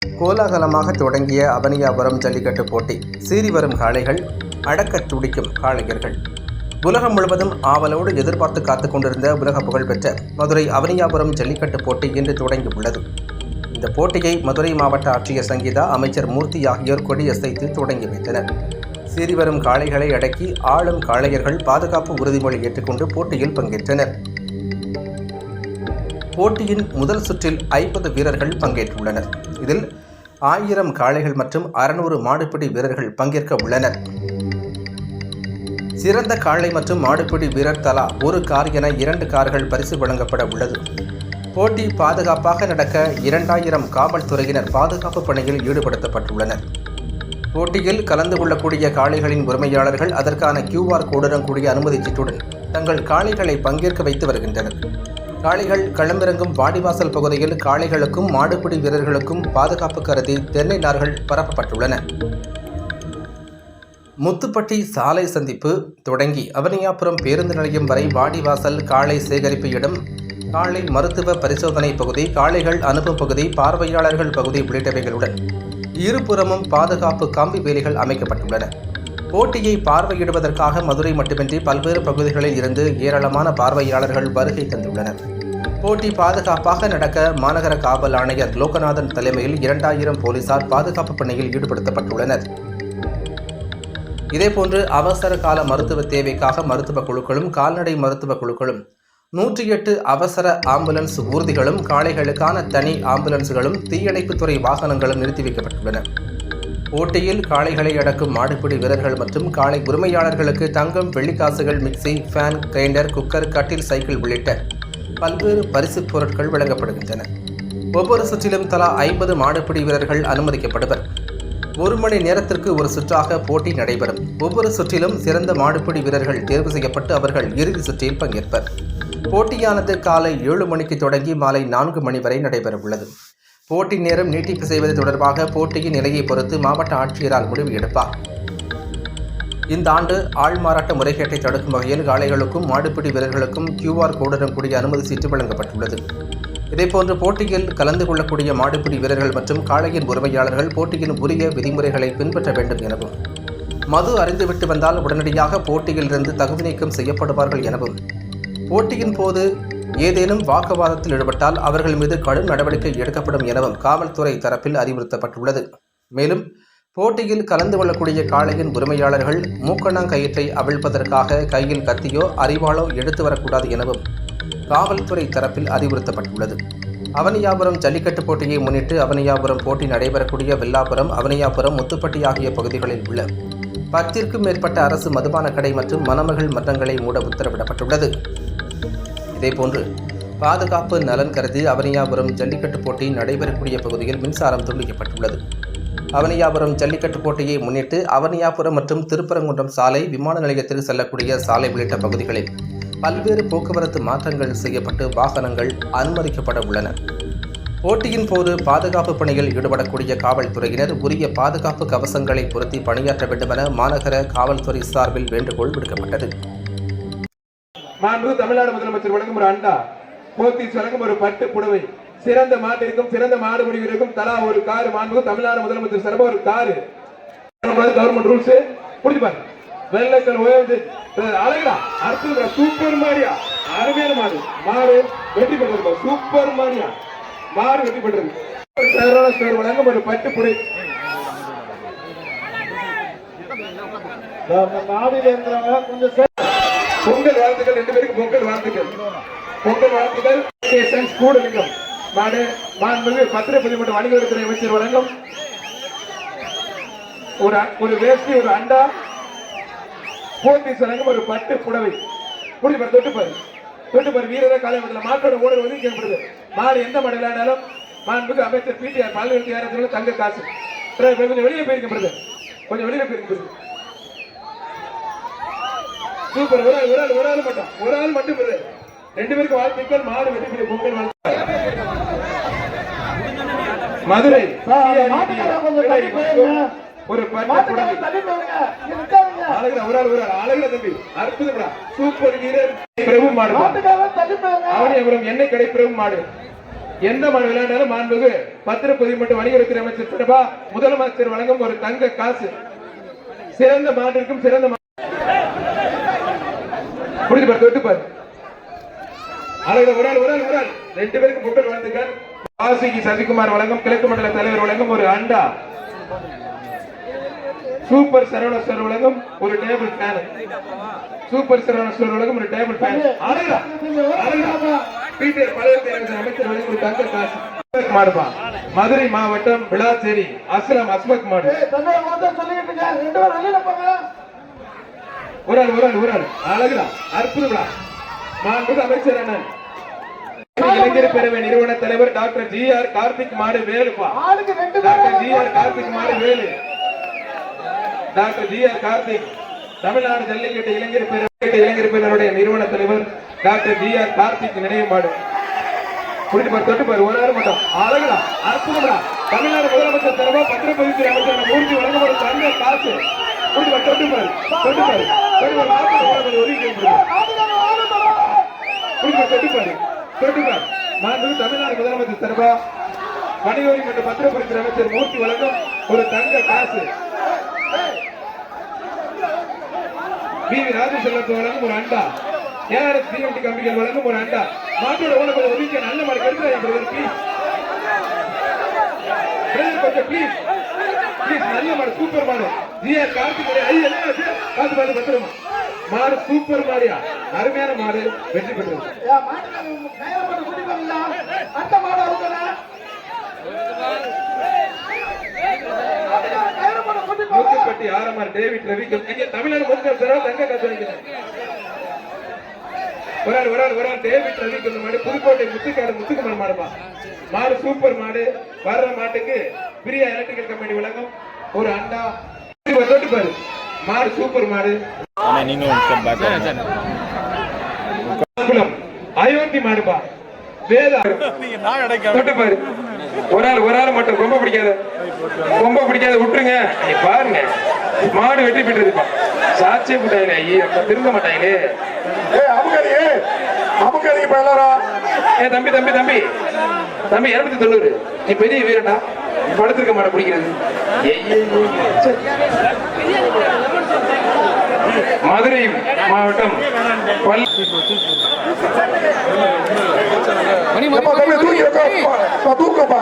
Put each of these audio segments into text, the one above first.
கோலாகலமாக தொடங்கிய அவனியாபுரம் ஜல்லிக்கட்டு போட்டி. சீறி வரும் காளைகள், அடக்கத் துடிக்கும் காளையர்கள். உலகம் முழுவதும் ஆவலோடு எதிர்பார்த்து காத்துக் கொண்டிருந்த உலக புகழ்பெற்ற மதுரை அவனியாபுரம் ஜல்லிக்கட்டு போட்டி இன்று தொடங்கியுள்ளது. இந்த போட்டியை மதுரை மாவட்ட ஆட்சியர் சங்கீதா, அமைச்சர் மூர்த்தி ஆகியோர் கொடியசைத்து தொடங்கி வைத்தனர். சீறி வரும் காளைகளை அடக்கி ஆளும் காளையர்கள் பாதுகாப்பு உறுதிமொழி ஏற்றுக்கொண்டு போட்டியில் பங்கேற்றனர். போட்டியின் முதல் சுற்றில் 50 வீரர்கள் பங்கேற்றுள்ளனர். இதில் 1000 காளைகள் மற்றும் 600 மாடுபிடி வீரர்கள் பங்கேற்க உள்ளனர். சிறந்த காளை மற்றும் மாடுபிடி வீரர் தலா 1 கார் என 2 கார்கள் பரிசு வழங்கப்பட உள்ளது. போட்டி பாதுகாப்பாக நடக்க 2000 காவல்துறையினர் பாதுகாப்பு பணியில் ஈடுபடுத்தப்பட்டுள்ளனர். போட்டியில் கலந்து கொள்ளக்கூடிய காளைகளின் உரிமையாளர்கள் அதற்கான QR கோடுடன் கூடிய அனுமதி சீட்டுடன் தங்கள் காளைகளை பங்கேற்க வைத்து வருகின்றனர். காளைகள் களமிறங்கும் வாடிவாசல் பகுதியில் காளைகளுக்கும் மாடுபிடி வீரர்களுக்கும் பாதுகாப்பு கருதி தென்னை நார்கள் பரப்பப்பட்டுள்ளன. முத்துப்பட்டி சாலை சந்திப்பு தொடங்கி அவனியாபுரம் பேருந்து நிலையம் வரை வாடிவாசல், காளை சேகரிப்பு இடம், காளை மருத்துவ பரிசோதனை பகுதி, காளைகள் அனுப்பும் பகுதி, பார்வையாளர்கள் பகுதி உள்ளிட்டவைகளுடன் இருபுறமும் பாதுகாப்பு கம்பி வேலிகள் அமைக்கப்பட்டுள்ளன. போட்டியை பார்வையிடுவதற்காக மதுரை மட்டுமின்றி பல்வேறு பகுதிகளில் இருந்து ஏராளமான பார்வையாளர்கள் வருகை தந்துள்ளனர். போட்டி பாதுகாப்பாக நடக்க மாநகர காவல் ஆணையர் லோகநாதன் தலைமையில் 2000 போலீசார் பாதுகாப்பு பணியில் ஈடுபடுத்தப்பட்டுள்ளனர். இதேபோன்று அவசர கால மருத்துவ தேவைக்காக மருத்துவ குழுக்களும், கால்நடை மருத்துவ குழுக்களும், 108 அவசர ஆம்புலன்ஸ் ஊர்திகளும், காளைகளுக்கான தனி ஆம்புலன்ஸ்களும், தீயணைப்புத்துறை வாகனங்களும் நிறுத்தி வைக்கப்பட்டுள்ளன. போட்டியில் காளைகளை அடக்கும் மாடுபிடி வீரர்கள் மற்றும் காளை உரிமையாளர்களுக்கு தங்கம், வெள்ளிக்காசுகள், மிக்சி, ஃபேன், கிரைண்டர், குக்கர், கட்டில், சைக்கிள் உள்ளிட்ட பல்வேறு பரிசுப் பொருட்கள் வழங்கப்படுகின்றன. ஒவ்வொரு சுற்றிலும் தலா 50 மாடுபிடி வீரர்கள் அனுமதிக்கப்படுவர். 1 மணி நேரத்திற்கு ஒரு சுற்றாக போட்டி நடைபெறும். ஒவ்வொரு சுற்றிலும் சிறந்த மாடுபிடி வீரர்கள் தேர்வு செய்யப்பட்டு அவர்கள் இறுதி சுற்றில் பங்கேற்பர். போட்டியானது காலை 7 மணிக்கு தொடங்கி மாலை 4 மணி வரை நடைபெறவுள்ளது. போட்டி நேரம் நீட்டிப்பு செய்வது தொடர்பாக போட்டியின் நிலையை பொறுத்து மாவட்ட ஆட்சியரால் முடிவு எடுப்பார். இந்த ஆண்டு ஆள்மாறாட்ட முறைகேட்டை தடுக்கும் வகையில் காளைகளுக்கும் மாடுபிடி வீரர்களுக்கும் QR கோடுடன் கூடிய அனுமதி சீட்டு வழங்கப்பட்டுள்ளது. இதேபோன்று போட்டியில் கலந்து கொள்ளக்கூடிய மாடுபிடி வீரர்கள் மற்றும் காளையின் உரிமையாளர்கள் போட்டியின் உரிய விதிமுறைகளை பின்பற்ற வேண்டும் எனவும், மது அறிந்துவிட்டு வந்தால் உடனடியாக போட்டியில் இருந்து தகுதி நீக்கம் செய்யப்படுவார்கள் எனவும், போட்டியின் போது ஏதேனும் வாக்குவாதத்தில் ஈடுபட்டால் அவர்கள் மீது கடும் நடவடிக்கை எடுக்கப்படும் எனவும் காவல்துறை தரப்பில் அறிவுறுத்தப்பட்டுள்ளது. மேலும் போட்டியில் கலந்து கொள்ளக்கூடிய காளையின் உரிமையாளர்கள் மூக்கணாங்கயிற்றை அவிழ்ப்பதற்காக கையில் கத்தியோ அரிவாளோ எடுத்து வரக்கூடாது எனவும் காவல்துறை தரப்பில் அறிவுறுத்தப்பட்டுள்ளது. அவனியாபுரம் ஜல்லிக்கட்டு போட்டியை முன்னிட்டு அவனியாபுரம் போட்டி நடைபெறக்கூடிய வில்லாபுரம், அவனியாபுரம், முத்துப்பட்டி ஆகிய பகுதிகளில் உள்ள 10க்கும் மேற்பட்ட அரசு மதுபான கடை மற்றும் மணமகள் மன்றங்களை மூட உத்தரவிடப்பட்டுள்ளது. இதேபோன்று பாதுகாப்பு நலன் கருதி அவனியாபுரம் ஜல்லிக்கட்டு போட்டி நடைபெறக்கூடிய பகுதியில் மின்சாரம் துண்டிக்கப்பட்டுள்ளது. அவனியாபுரம் ஜல்லிக்கட்டு போட்டியை முன்னிட்டு அவனியாபுரம் மற்றும் திருப்பரங்குன்றம் சாலை, விமான நிலையத்திற்கு செல்லக்கூடிய சாலை உள்ளிட்ட பகுதிகளில் பல்வேறு போக்குவரத்து மாற்றங்கள் செய்யப்பட்டு வாகனங்கள் அனுமதிக்கப்பட உள்ளன. போட்டியின் போது பாதுகாப்பு பணியில் ஈடுபடக்கூடிய காவல்துறையினர் உரிய பாதுகாப்பு கவசங்களை பொருத்தி பணியாற்ற வேண்டுமென மாநகர காவல்துறை சார்பில் வேண்டுகோள் விடுக்கப்பட்டது. தமிழ்நாடு முதலமைச்சர் வழங்கும் ஒரு அண்டா, போத்தீஸ் வழங்கும் ஒரு பட்டு புடவை, சிறந்த மாட்டிற்கும் சிறந்த மாடுபிடி வீரருக்கும் தலா 1 கார், தமிழ்நாடு முதலமைச்சர் சார்பாக ஒரு கார். கவர்மெண்ட் ரூல்ஸ் புரிஞ்சு பாருங்க. வெள்ளக்கல் ஓய்வு அழகா அற்புதமா சூப்பர் மாரியா, அருமையான மாடு, மாடு வெற்றி பெற்றது. சூப்பர் மாரியா மாடு வெற்றி பெற்றது. வழங்கும் ஒரு பட்டு புடவை. பொங்கல் வாழ்த்துக்கள் 2 பேருக்கு. பொங்கல் வாழ்த்துக்கள். பொங்கல் வாழ்த்துக்கள். கூடலிங்கம் மாடு மாண்புமிகு பத்திரப்பதிவு மற்றும் வணிகத்துறை அமைச்சர் வழங்கும் ஒரு வேஷ்டி, ஒரு அண்டா, போத்தீஸ் வழங்கும் ஒரு பட்டு புடவை. புரியுது, தொட்டு பாரு வீரரை காலையில் மாட்டோட ஓடர் வந்து கேட்படுது. மாடு எந்த மாடு விளையாடாலும் மாண்புமிகு அமைச்சர் PTR பல்வேறு ஏறத்துல தங்க காசு. கொஞ்சம் வெளியே போயிருக்கப்படுது, கொஞ்சம் வெளியே போயிருக்கிறது. சூப்பர். ஒரு ஆள் மட்டும் 2 பேருக்கு வாழ்த்துக்கள். மாடு வெற்றி. பொங்கல் வாழ்த்துக்கள். மதுரை ஒரு அழகுல தம்பி, அற்புதம். சூப்பர் வீரர் பிரபு மாடு, அவனியாபுரம் எண்ணெய் கடை பிரபு மாடு, எந்த மாடு விளையாண்டாலும் மாண்புக்கு பத்திரப்பதிவு மற்றும் வணிகத்துறை அமைச்சர் சிறப்பா முதலமைச்சர் வழங்கும் ஒரு தங்க காசு. சிறந்த மாட்டிற்கும் சிறந்த தொட்டுப்பாரு அழகு ஒரு ஆள் ரெண்டு பேருக்கு பொங்கல் வழங்குங்கள். வாசிக்கு சசிகுமார் வழங்கும் கிழக்கு மண்டல தலைவர் வழங்கும் ஒரு அண்டா. சூப்பர் சரவணஸ்வர் வழங்கும் ஒரு டேபிள் ஃபேன். சூப்பர் சரவணஸ்வர் வழங்கும் ஒரு டேபிள் ஃபேன். பீட்டர் பழனிசாமி அமைச்சர் வழங்கும் ஒரு தங்க காசு. மாடுபா மதுரை மாவட்டம் விளாச்சேரி அஸ்லாம் அஸ்மத் மாடு. ஒரு ஆள் அழகுடா அற்புதம்டா. மாண்புமிகு அமைச்சர் அண்ணன் இளைஞர் பேரவை நிறுவன தலைவர் டாக்டர் ஜி.ஆர். கார்த்திக் மாடு வேலுப்பா. Doctor G R. கார்த்திக் மாடு வேலு. Doctor G R. கார்த்திக் தமிழ்நாடு ஜல்லிக்கட்டு இளைஞர் பேரவையுடைய நிறுவன தலைவர் டாக்டர் ஜி.ஆர். கார்த்திக் நினைவு மாடு. தொட்டுப்பாரு ஒரு ஆறு மட்டும் அழகுடா அற்புதம்டா. தமிழ்நாடு முதலமைச்சர் தலைவர் பத்திரப்பதிவுத்துறை அமைச்சர் மூர்த்தி வழங்கப்படும் தங்க காசு. தொட்டுப்பாரு தமிழ்நாடு முதலமைச்சர் தரப்பா வணிகவரி மற்றும் பத்திரப்பதிவுத்துறை அமைச்சர் மூர்த்தி வழங்கும் ஒரு தங்க காசு. வி.வி. ராஜசெல்வத்து வழங்கும் ஒரு அண்டா. ஏஆர்எஸ் டிஎம்டி கம்பெனிகள் வழங்கும் ஒரு அண்டா. மாட்டோட உணவு ஒதுக்க நல்ல மாடு கெடுத்து ப்ளீஸ் நல்ல மாடு சூப்பர் மாடு. ஜி.ஆர். கார்த்திக் பார்த்து பத்திரமா மாடு சூப்பர் மாடியா அருமையான மாடு வெற்றி பெற்றது. மூக்குப்பட்டி ஆரம்பர் டேவிட் ரவி தமிழ்நாடு முதலமைச்சர் தங்க காசு வாங்கினார். ஒரு ஆள் டேவிட் ரவி மாடு புதுக்கோட்டை முத்துக்குமார் மாடுப்பா. மாடு சூப்பர் மாடு. வர்ற மாட்டுக்கு பிரியா எலக்ட்ரிக்கல் கம்பெனி வழங்கும் ஒரு அண்டா. தொட்டுப்பாரு மாடு சூப்பர் மாடு. அயோத்தி மாடுப்பா. வேதா தொட்டுப்பாரு ஒரு ஆள் மட்டும் ரொம்ப பிடிக்காத விட்டுருங்க. பாருங்க மாடு வெற்றி பெற்றதுப்பா. சாட்சியே போட்டாங்களே ஐயா திரும்ப மாட்டாங்களே. தம்பி 290 நீ பெரிய வீரண்டா படுத்திருக்க மாட்ட பிடிக்கிறது. மதுரை மாவட்டம் தூக்கப்பா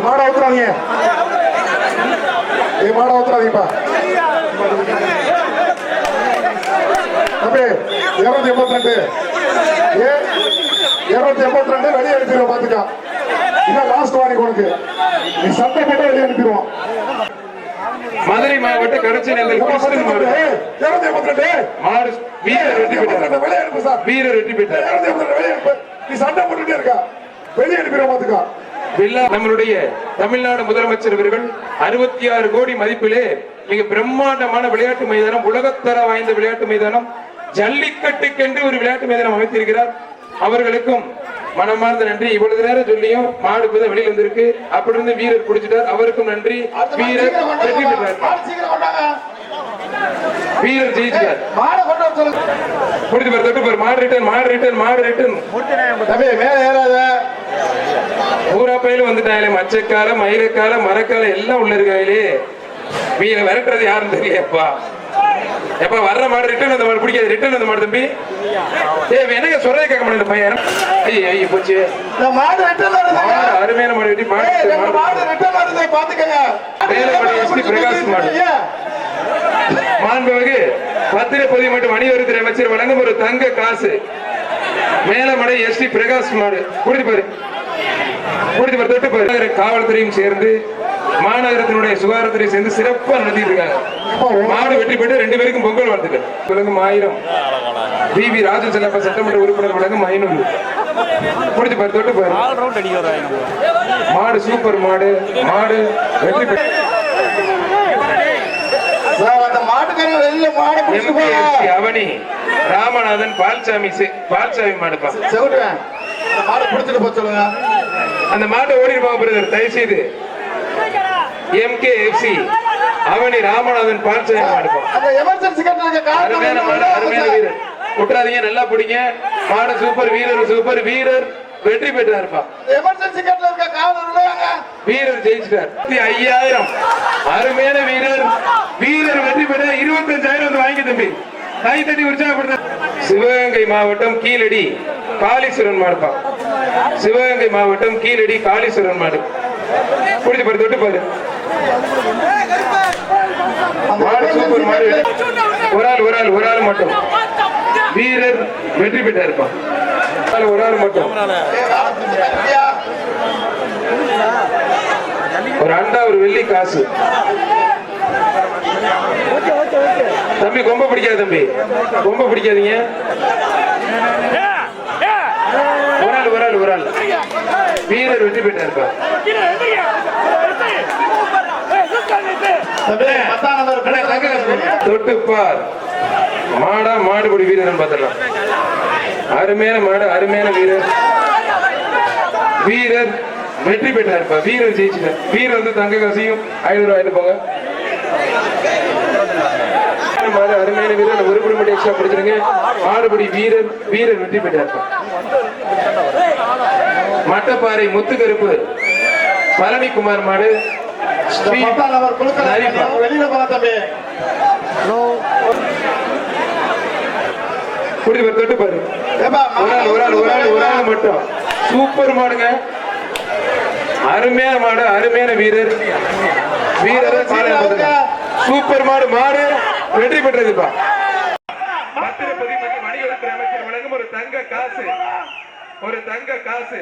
மாட ஊத்துறாதீங்க தம்பி 282 வெளியே அனுப்பிடுவோம். பாத்துக்கா இதான் லாஸ்ட் வார்னிங் உனக்கு. நீ சட்டை போட்டு வெளியே அனுப்பிடுவோம். மதுரை மாவட்ட கடைசி மாடு வீரர் வெற்றி பெற்றார். நீ சண்டை போட்டுட்டே இருக்கா வெளியே அனுப்பிடுவோம். பாத்துக்கா நம்மளுடைய தமிழ்நாடு முதலமைச்சர் அவர்கள் 66 கோடி மதிப்பிலே மிக பிரம்மாண்டமான விளையாட்டு மைதானம், உலகத்தர வாய்ந்த விளையாட்டு மைதானம், ஜல்லிக்கட்டுக்கென்று ஒரு விளையாட்டு மைதானம் அமைத்திருக்கிறார். அவர்களுக்கும் மனமார்ந்த நன்றி. இவ்வளவு நேரம் சொல்லியும் மாடு வெளியில் வந்திருக்கு. அப்படி இருந்து வீரர் குடிச்சிட்டார். அவருக்கும் நன்றி. வீரர் வெற்றி பெற்றார். வீரர் ஜெயிச்சார். மாடு ரிட்டர்ன் ஊரா பயிலும் வந்துட்டாங்களே. மச்சக்கால மயிலக்கால மரக்கால எல்லாம் உள்ள இருக்காங்களே. வீர விரட்டுறது யாரும் தெரியப்பா. எப்ப வர்ற மாடு ரிட்டர்ன் அந்த மாடு பிடிக்காது. ரிட்டர்ன் அந்த மாடு தம்பி எனக்கு சொல்றதை கேட்க மாட்டேன் பையன். ஐயோ போச்சு அருமையான மாடு வெட்டி பிரகாஷ் மாடு. மாண்புமிகு பத்திரப்பதிவு மற்றும் வணிகத்துறை அமைச்சர் வழங்கும் ஒரு தங்க காசு. மேலமடை எஸ்.டி. பிரகாஷ் மாடு. குடிப்பாரு தொட்டுப்பாரு. காவல்துறையும் சேர்ந்து மாநகரத்தினுடைய சுகாதாரத்துறை சேர்ந்து சிறப்பா நடத்திட்டு இருக்காங்க. மாடு வெற்றி பெற்று 2 பேருக்கும் பொங்கல் வாழ்த்துக்கள். வழங்கும் 1000. வி.வி. ராஜசெல்லப்பா சட்டமன்ற உறுப்பினர் வழங்கும் 500. தொட்டுப்பாரு. மாடு சூப்பர் மாடு வெற்றி பெற்று அவனி ராமநாதன் பால்சாமி மாடுப்பா. மாடு பிடிச்சிட்டு போக சொல்லுங்க. அந்த மாட்டை ஓடி பிரதர் தயவு செய்து. MKFC அவனி ராமநாதன் பால்சாமி மாடுப்பா. விட்டுறாதீங்க நல்லா பிடிங்க. மாடு சூப்பர் வீரர் வெற்றி பெற்றாருப்பா. எமர்ஜென்சி கேட்ல இருக்க காவலர்களே வீரர் ஜெயிச்சிட்டார். 5000 அருமையான வீரர் வெற்றி பெற்ற 25000 வந்து வாங்கி தம்பி கை தட்டி உற்சாகப்படுத்த. சிவகங்கை மாவட்டம் கீழடி காளீஸ்வரன் மாடுப்பா. சிவகங்கை மாவட்டம் கீழடி காளீஸ்வரன் மாடு. புடிச்சு பாரு, தொட்டு பாரு. மாடு சூப்பர் மாடு. ஒரு ஆள் மட்டும் வீரர் வெற்றி பெற்றாருப்பா. ஒரு ஆள் மட்டும் ஒரு அண்டா ஒரு வெள்ளி காசு. தம்பி கொம்ப பிடிக்காது, தம்பி கொம்ப பிடிக்காதீங்க. ஒரு ஆள் வீரர் வெற்றி பெற்றாருப்பா. தொட்டுப்பார் மாடா மாடுபடி வீரர் பார்த்தலாம். அருமையான மாடு, அருமையான வீரர் வெற்றி பெற்றாருப்பா. வீரர் ஜெயிச்சிட்டார். வீரர் வந்து தங்க காசையும் 500 ரூபாய் போங்க. மாடு அருமையான வீரர் ஒரு குடி மட்டும் எக்ஸ்ட்ரா பிடிச்சிருங்க. மாடுபடி வீரர் வெற்றி பெற்றாருப்பா. மட்டப்பாறை முத்துக்கருப்பு பழனிக்குமார் மாடு. வெளியில பார்த்தமே தொட்டு பாரு. ஒரு ஆள் மட்டும் சூப்பர் மாடுங்க. அருமையான மாடு, அருமையான வீரர் சூப்பர் மாடு வெற்றி பெற்றதுப்பா. பத்திரப்பதி மற்றும் வணிகத்துறை அமைச்சர் வழங்கும் ஒரு தங்க காசு.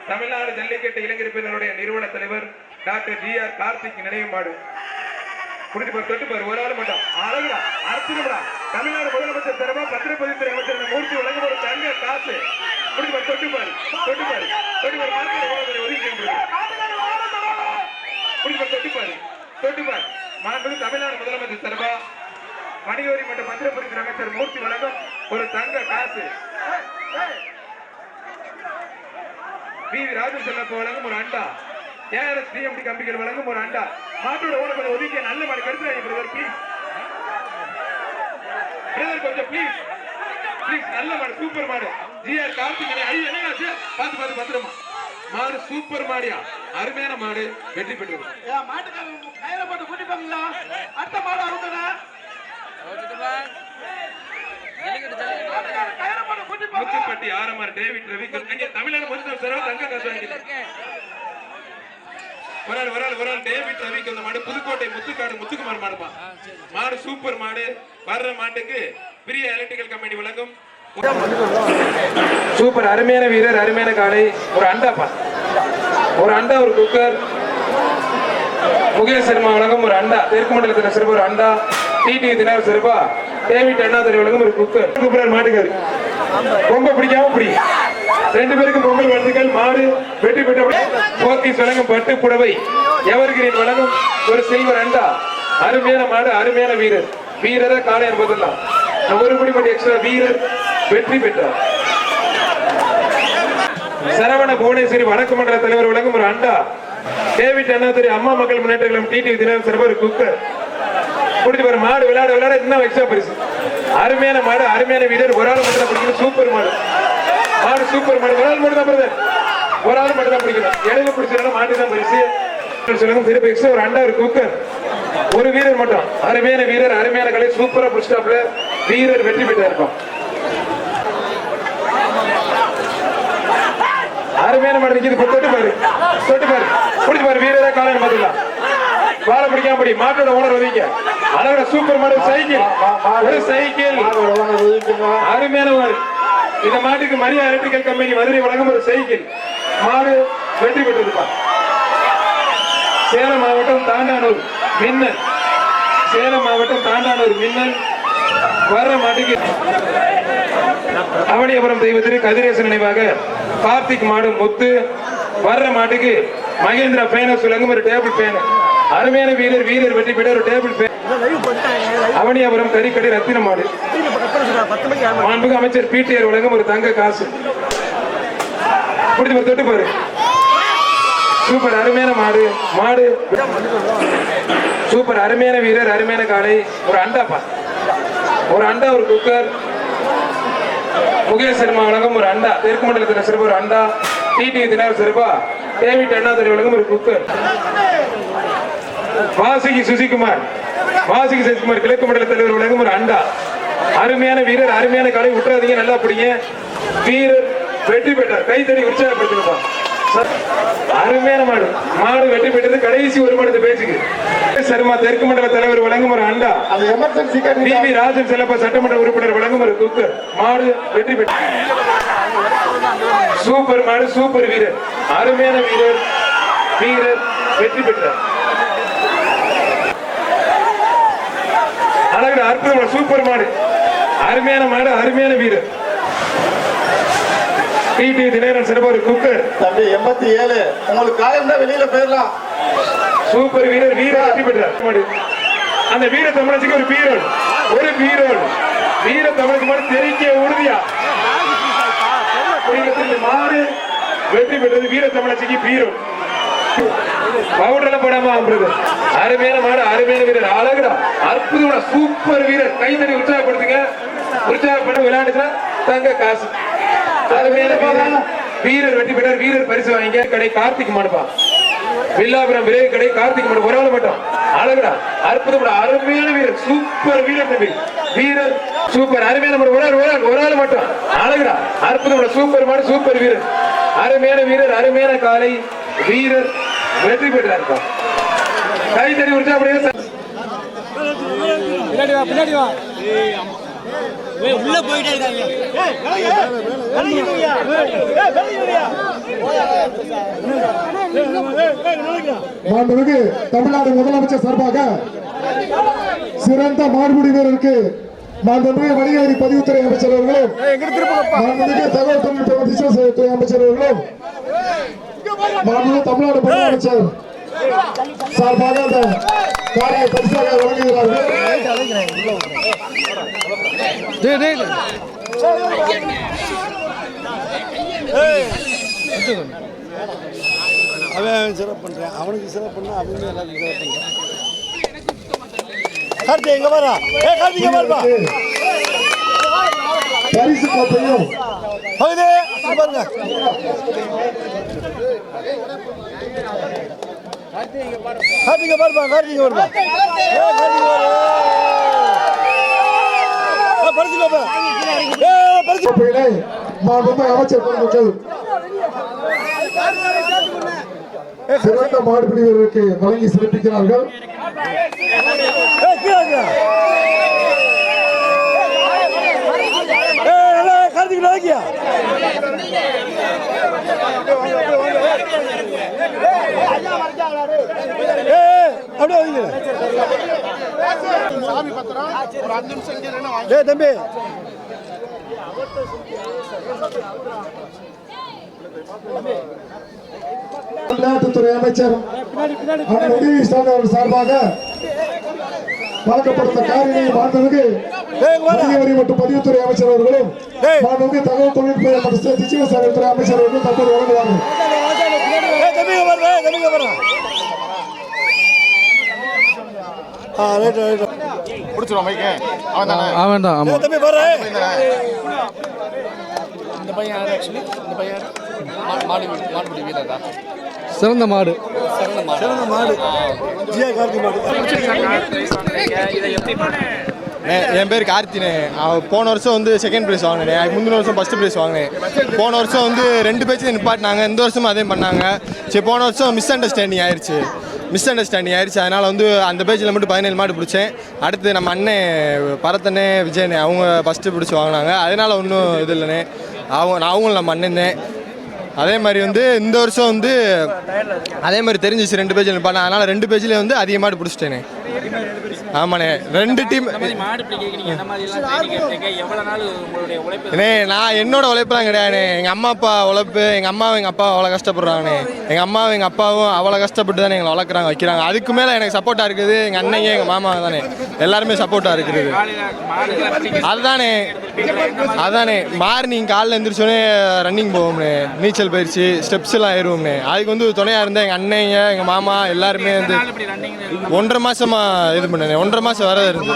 தமிழ்நாடு ஜல்லிக்கட்டு இளைஞர் பிரிவினுடைய நிறுவன தலைவர் டாக்டர் GR கார்த்திக் நினைவு மாடு. தொட்டு பாரு. ஒரு ஆள் மட்டும் அழகுடா, அர்ச்சனடா. தமிழ்நாடு முதலமைச்சர் தரமா பத்திரப்பதித்துறை அமைச்சர் மூர்த்தி வழங்கும் ஒரு தங்க காசு. தொட்டு பாரு. மாண்புமிகு தமிழ்நாடு முதலமைச்சர் தரமா வணிக வரி மற்றும் பத்திரப்பதித்துறை அமைச்சர் மூர்த்தி வழங்கும் ஒரு தங்க காசு. ராஜு செல்லப்ப வழங்கும் ஒரு அண்டா. ARS TMT கம்பிகள் வழங்கும் ஒரு அண்டா. மாட்டோட ஓட கொஞ்சம் ஒதுக்கிய நல்ல மாடு கருத்து பிரதர் ப்ளீஸ். கொஞ்சம் ப்ளீஸ் நல்ல மாடு, சூப்பர் மாடு. GR கார்த்திக் என்ன பார்த்து பத்திரமா. மாடு சூப்பர் மாடியா, அருமையான மாடு வெற்றி பெற்றது. அடுத்த மாடு முத்துப்பட்டி ஆரமார் டேவிட் ரவி தமிழ்நாடு முதலமைச்சர் தங்க காசு வாங்கிட்டார். ஒரு ஆள் டேவிட் ரவிக்கு அந்த மாடு. புதுக்கோட்டை முத்துக்குமார் மாடுப்பா. மாடு சூப்பர் மாடு. வர்ற மாட்டுக்கு பிரியா எலக்ட்ரிக்கல் கம்பெனி வழங்கும் சூப்பர் அருமையான வீரர், அருமையான காலை. ஒரு அண்டாப்பா, ஒரு அண்டா, ஒரு குக்கர். முகேஷ் சர்மா வழங்கும் ஒரு அண்டா. தெற்கு மண்டலத்தில் சிறப்பு ஒரு அண்டா. டிடி தினர் சிறப்பா. டேவிட் அண்ணாதுரை வழங்கும் ஒரு குக்கர். சூப்பர் மாட்டுக்காரு. ரொம்ப பிடிக்காம பிடி. 2 பேருக்கும் பொங்கல் வாழ்த்துக்கள். மாடு வெற்றி பெற்ற போத்தீஸ் வழங்கும் பட்டு புடவை. எவர்கிரீன் வழங்கும் ஒரு சில்வர் அண்டா. அருமையான மாடு, அருமையான வீரரை காலை என்பதெல்லாம் ஒரு குடி மட்டும் எக்ஸ்ட்ரா வீரர் வெற்றி பெற்றார். சரவண புவனேஸ்வரி வடக்கு மண்டல தலைவர் வழங்கும் ஒரு அண்டா. டேவிட் அண்ணாதுரை அம்மா மக்கள் முன்னேற்ற கழகம் டிடி தினம் சிறப்பு ஒரு குக்கர். முடிஞ்சு பாரு. மாடு விளையாட இன்னும் எக்ஸ்ட்ரா பரிசு. அருமையான மாடு, அருமையான வீரர். ஒரு ஆள் மட்டும் தான் பிடிக்கணும். சூப்பர் மாடு சூப்பர் மாடு. ஒரு ஆள் மட்டும் தான் பிரதர், ஒரு ஆள் மட்டும் தான் பிடிக்கணும். இடையில பிடிச்சதுனால மாட்டு தான் பரிசு. திருப்பி எக்ஸ்ட்ரா ஒரு அண்டா, ஒரு குக்கர், ஒரு வீரர் மட்டும். அருமையான வீரர், அருமையான கலை. சூப்பரா பிடிச்சாப்ல வீரர் வெற்றி பெற்றா இருக்கும். அருமையான மாடு நிக்குது. தொட்டு பாரு. பிடிச்சு பாரு. வீரரா காலையில் பார்த்துக்கலாம். வாழை பிடிக்காம படி. மாட்டோட ஓனர் ஒதுங்க. அழகா சூப்பர் மாடு. ஒரு சைக்கிள் அருமையான மாடு. இந்த மாட்டுக்கு மரியா எலக்ட்ரிக்கல் கம்பெனி மதுரை வழங்கும் ஒரு சைக்கிள். மாடு வெற்றி பெற்றிருப்பார். சேலம் மாவட்டம் தாண்டானூர் மின்னல். வர்ற மாட்டுக்கு அவனியபுரம் தெய்வத்திற்கு கதிரேசன் நினைவாக கார்த்திக் மாடு முத்து. வர்ற மாட்டுக்கு மகேந்திரா பேனஸ் வழங்கும் ஒரு டேபிள் பேன். அருமையான வீரர் வெற்றி பெற்ற ஒரு டேபிள் பேன். அவனியாபுரம் கறிக்கடை ரத்தின மாடு. மாண்புமிகு அமைச்சர் பிடிஆர் வழங்கும் ஒரு தங்க காசு. பிடிச்சு தொட்டு பாரு. சூப்பர் அருமையான மாடு சூப்பர் அருமையான வீரர், அருமையான காலை. ஒரு அண்டாப்பா, ஒரு அண்டா, ஒரு குக்கர். முகேஷ் சர்மா வழங்கும் ஒரு அண்டா, தெற்கு மண்டலத்தில் சிறப்பு ஒரு அண்டா, டிடி தினர் சிறப்பா, டேவிட் அண்ணாதுரை வழங்கும் ஒரு குக்கர், வாசுகி சுசிகுமார் கிழக்கு மண்டல தலைவர் வழங்கும் ஒரு அண்டா. அருமையான வீரர், அருமையான காலை விட்டுறாதீங்க, நல்லா பிடிங்க. வீரர் வெற்றி பெற்றார், கைத்தறி உற்சாகப்படுத்திருப்பா. அருமையான மாடு வெற்றி பெற்றது. கடைசி ஒரு மணி பேச்சுக்கு சர்மா தெற்கு மண்டல தலைவர் வழங்கும் ஒரு அண்டா, டிவி ராஜன் செல்லப்பா சட்டமன்ற உறுப்பினர் வழங்கும் ஒரு குக்கர். மாடு வெற்றி பெற்றது. சூப்பர் மாடு, சூப்பர் வீரர், அருமையான வீரர் வெற்றி பெற்றார். அழகு, அற்புதமான சூப்பர் மாடு, அருமையான வீரர். டிடி தினகரன் சிறப்பு ஒரு குக்கர். தம்பி 87 உங்களுக்கு காயம் தான் வெளியில போயிடலாம். சூப்பர் வீரர் வெற்றி பெற்றார். அந்த வீர தமிழச்சிக்கு ஒரு பீரோல் வீர தமிழச்சி மாடு தெரிக்க உறுதியா மாடு வெற்றி பெற்றது. வீர தமிழச்சிக்கு பீரோல் பவுடர்ல போடாம அருமையான மாடு, அருமையான வீரர், அழகுடா, அற்புதமான சூப்பர் வீரர். கைத்தறி உற்சாகப்படுத்துங்க, உற்சாகப்பட விளையாண்டுச்சுன்னா தங்க காசு. அருமையான வீரர் வெற்றி பெற்றார். வீரர் பரிசு வாங்க. கடை கார்த்திக் மாடுப்பா, வில்லாபுரம் விலை கடை கார்த்திக் மாடு, ஒரு ஆள் மட்டும். அழகுடா, அற்புதமான அருமையான வீரர், சூப்பர் வீரர் தம்பி. வீரர் சூப்பர், அருமையான மாடு, ஒரு ஆள் மட்டும். அழகுடா, அற்புதமான சூப்பர் மாடு, சூப்பர் வீரர், அருமையான வீரர், அருமையான காலை வீரர் வெற்றி பெற்றார். கைத்தறி உற்சாகப்படுங்க. உள்ள போயிட்டே இருக்காங்க. மாண்புமிகு தமிழ்நாடு முதலமைச்சர் சார்பாக சிறந்த மாடுபிடி வீரருக்கு மாண்புமிகு வணிக வரி பதிவுத்துறை அமைச்சர் அவர்களும், மாண்புமிகு தகவல் தொழில்நுட்ப திசை அமைச்சர் அவர்களும், மாண்புமிகு தமிழ்நாடு முதலமைச்சர் சார்பாக அந்த காரியை பரிசாக வழங்குகிறார்கள். அவன் சிறப்பு பண்றேன், அவனுக்கு சிறப்பு பண்ணா அவங்க எல்லாருக்கும் சிறப்பு பண்றேன். கார்த்தி எங்க வரா? கார்த்தி எங்க வரா? பரிசு கோப்பையும் ஹவுதே பாருங்க. கார்த்திகை பாருப்பா, கார்த்திகை வருப்பா. கோப்பையிலே மாண்புமிகு அமைச்சர் பெருமக்கள் சிறந்த மாடுபிடி வீரருக்கு வழங்கி சிறப்பிக்கிறார்கள். கார்த்திகை அப்படியே தம்பி விளையாட்டுத்துறை அமைச்சர் உதவி ஸ்டாலின் சார்பாக வழங்கப்படுத்த காரியை மாண்புமிகு வணிக வரி மற்றும் பதிவுத்துறை அமைச்சர் அவர்களும், மாண்புமிகு தகவல் தொழில்நுட்ப மற்றும் டிஜிட்டல் சேவைத்துறை அமைச்சர் அவர்களும் தற்போது வழங்குவார்கள். சிறந்த மாடு என் பேர் கார்த்தினே. போன வருஷம் வந்து செகண்ட் ப்ரைஸ் வாங்கினேன், முந்தின வருஷம் ஃபஸ்ட்டு ப்ரைஸ் வாங்கினேன். போன வருஷம் வந்து 2 பேச்சு நிப்பாட்டினாங்க, இந்த வருஷமும் அதே பண்ணாங்க. சரி, போன வருஷம் மிஸ் அண்டர்ஸ்டாண்டிங் ஆயிடுச்சு. அதனால் வந்து அந்த பேஜில் மட்டும் 17 மாடு பிடிச்சேன். அடுத்து நம்ம அண்ணன் பரத்தண்ணே விஜயண்ணே அவங்க ஃபஸ்ட்டு பிடிச்சி வாங்கினாங்க. அதனால் ஒன்றும் இது இல்லைண்ணே, அவங்களும் நம்ம அண்ணன். அதே மாதிரி வந்து இந்த வருஷம் வந்து அதே மாதிரி தெரிஞ்சிச்சு 2 பேஜில் நிற்பாங்க. அதனால் 2 பேஜில் வந்து அதிக மாடு பிடிச்சிட்டேனே. ஆமாண்ணே, 2 டீம். நான் என்னோட உழைப்புலாம் கிடையாதுண்ணே, எங்கள் அம்மா அப்பா உழைப்பு. எங்கள் அம்மாவும் எங்கள் அப்பாவும் அவ்வளோ கஷ்டப்படுறாங்கண்ணே. எங்கள் அம்மாவும் எங்கள் அப்பாவும் அவ்வளோ கஷ்டப்பட்டு தானே எங்களை வளர்க்குறாங்க, வைக்கிறாங்க. அதுக்கு மேலே எனக்கு சப்போர்ட்டாக இருக்குது எங்கள் அண்ணங்க, எங்கள் மாமா தானே, எல்லாருமே சப்போர்ட்டாக இருக்குது. அதானே மார்னிங் காலைல எழுந்திரிச்சோன்னே ரன்னிங் போவோம்ண்ணே, நீச்சல் பயிற்சி, ஸ்டெப்ஸ் எல்லாம் ஏறுவோம்ண்ணே. அதுக்கு வந்து துணையாக இருந்தால் எங்கள் அண்ணங்க, எங்கள் மாமா எல்லாருமே வந்து 1.5 மாதமாக இது பண்ணேன். 1.5 மாதம் வர இருந்து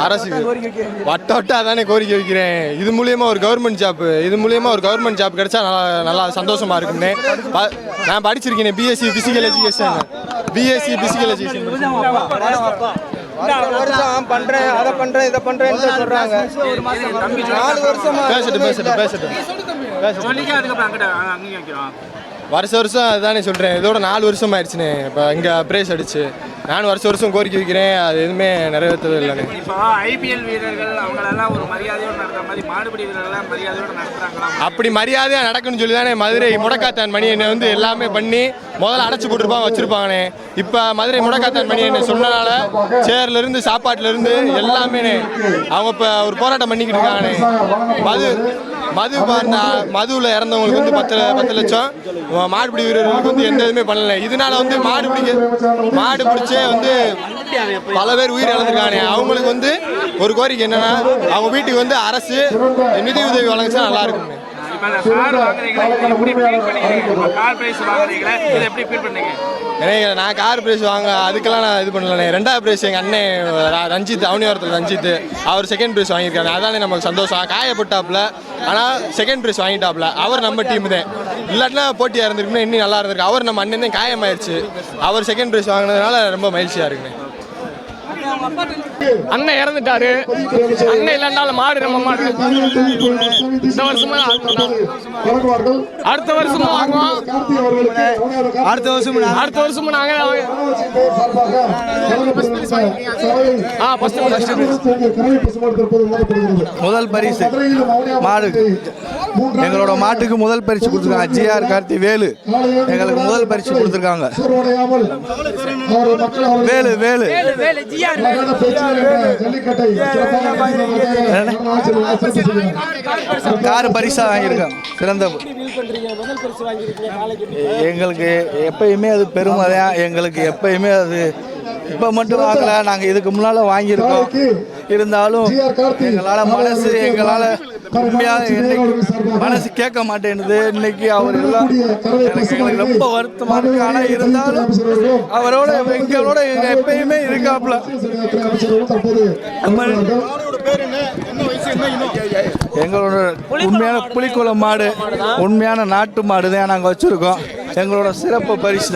அரசுக்கு வட்ட அதானே கோரிக்கை வைக்கிறேன். இது மூலியமா ஒரு கவர்மெண்ட் ஜாப் கிடைச்சா நல்லா சந்தோஷமா இருக்கும்னே. நான் படிச்சிருக்கேன் பிஎஸ்சி பிசிக்கல் எஜுகேஷன். வருஷம் பண்றேன், அதை பண்றேன், இதை பண்றேன்னு சொல்றாங்க. 4 வருஷமா பேசட்டும். வருஷம் அதுதானே சொல்கிறேன். இதோட 4 வருஷம் ஆயிடுச்சுண்ணே. இப்போ இங்கே பிரேஸ் அடிச்சு நானும் வருஷம் கோரிக்கை வைக்கிறேன். அது எதுவுமே நிறைவேற்றவே இல்லைண்ணே. இப்போ ஐபிஎல் வீரர்கள் அவங்களெல்லாம் ஒரு மரியாதையோடு நடத்துற மாதிரி மாடுபிடி வீரர்கள்லாம் மரியாதையோடு நடத்துறாங்களா? அப்படி மரியாதையாக நடக்குன்னு சொல்லி தானே மதுரை முடக்காத்தான் மணி என்னை வந்து எல்லாமே பண்ணி முதல்ல அடைச்சி போட்டுருப்பாங்க வச்சுருப்பாங்கண்ணே. இப்போ மதுரை முடக்காத்தான் மணி என்னை சொன்னனால சேர்லேருந்து சாப்பாட்டிலேருந்து எல்லாமே அவங்க இப்போ ஒரு போராட்டம் பண்ணிக்கிட்டு இருக்காங்கண்ணே. மதுவில் இறந்தவங்களுக்கு வந்து 10 லட்சம், மாடுபிடி வீரர்களுக்கு வந்து எந்த இதுவுமே பண்ணலை. இதனால வந்து மாடு பிடிச்சே வந்து பல பேர் உயிர் இழந்திருக்காங்க. அவங்களுக்கு வந்து ஒரு கோரிக்கை என்னன்னா, அவங்க வீட்டுக்கு வந்து அரசு நிதி உதவி வழங்கிச்சா நல்லா இருக்கும். நான் கார் பிரைஸ் வாங்க அதுக்கெல்லாம் நான் இது பண்ணல. 2வது பிரைஸ் எங்கள் அண்ணன் ரஞ்சித், அவனியோரத்தில் ரஞ்சித், அவர் 2nd பிரைஸ் வாங்கியிருக்காங்க. அதானே நமக்கு சந்தோஷம். காயப்பட்டாப்புல ஆனால் 2nd பிரைஸ் வாங்கிட்டாப்புல. அவர் நம்ம டீம் தான். இல்லாட்டினா போட்டியாக இருந்திருக்குன்னா இன்னும் நல்லா இருந்திருக்கு. அவர் நம்ம அண்ணன் தான் காயமாயிடுச்சு. அவர் 2nd பிரைஸ் வாங்கினதுனால ரொம்ப மகிழ்ச்சியாக இருக்குண்ணே. அண்ணன் இறந்துட்டாரு. அண்ணன் இல்லைன்னாலும் மாடு நம்ம மாடு இந்த வருஷமா அடுத்த வருஷமும் வாங்குவோம். அடுத்த வருஷமும் நாங்க முதல் பரிசு மாடு, எங்களோட மாட்டுக்கு முதல் பரிசு கொடுத்துருக்காங்க. ஜிஆர் கார்த்தி வேலு எங்களுக்கு முதல் பரிசு கொடுத்துருக்காங்க. வேலு கார் பரிசா வாங்கியிருக்கோம். சிறந்த எங்களுக்கு எப்பயுமே அது பெருமையா. எங்களுக்கு எப்பயுமே அது இப்போ மட்டும் வாங்கல, நாங்கள் இதுக்கு முன்னால் வாங்கியிருக்கோம். இருந்தாலும் எங்களால் உண்மையாக மனசு கேட்க மாட்டேன்னுது. இன்னைக்கு அவர் எல்லாம் எங்களுக்கு ரொம்ப வருத்தமாக இருக்கு. ஆனால் இருந்தாலும் அவரோட எங்களோட எப்பயுமே இருக்காப்புல. எங்களோட உண்மையான புலிக்குளம் மாடு, உண்மையான நாட்டு மாடு தான் நாங்கள் வச்சுருக்கோம். எங்களோட சிறப்பு பரிசு